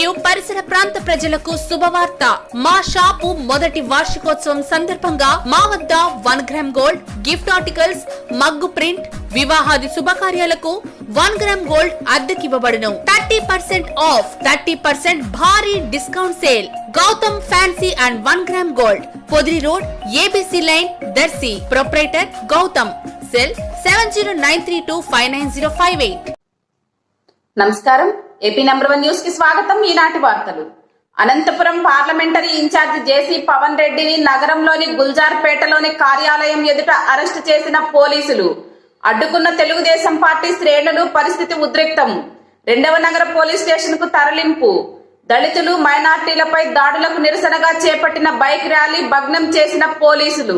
మరియు పరిసర ప్రాంత ప్రజలకు శుభవార్త. మా షాపు మొదటి వార్షికోత్సవం సందర్భంగా మా వద్ద 1 gram gold, gift articles, mug print, వివాహాది శుభకార్యాలకు 1 గ్రామ్ గోల్డ్ అద్దెకివ్వబడును. 30% ఆఫ్, 30% భారీ discount sale. Gautam fancy and 1 gram gold, Podili road, ABC line, Darsi. Proprietor Gautam. Cell 7093259058. నమస్కారం. ఏపీ నంబర్ 1 న్యూస్ కి స్వాగతం. ఈనాటి వార్తలు. అనంతపురం పార్లమెంటరీ ఇన్ఛార్జ్ జేసీ పవన్ రెడ్డిని నగరంలోని గుల్జార్పేటలోని కార్యాలయం ఎదుట అరెస్టు చేసిన పోలీసులు. అడ్డుకున్న తెలుగుదేశం పార్టీ శ్రేణులు. పరిస్థితి ఉద్రిక్తం. 2వ నగర పోలీస్ స్టేషన్ కు తరలింపు. దళితులు, మైనార్టీలపై దాడులకు నిరసనగా చేపట్టిన బైక్ ర్యాలీ భగ్నం చేసిన పోలీసులు.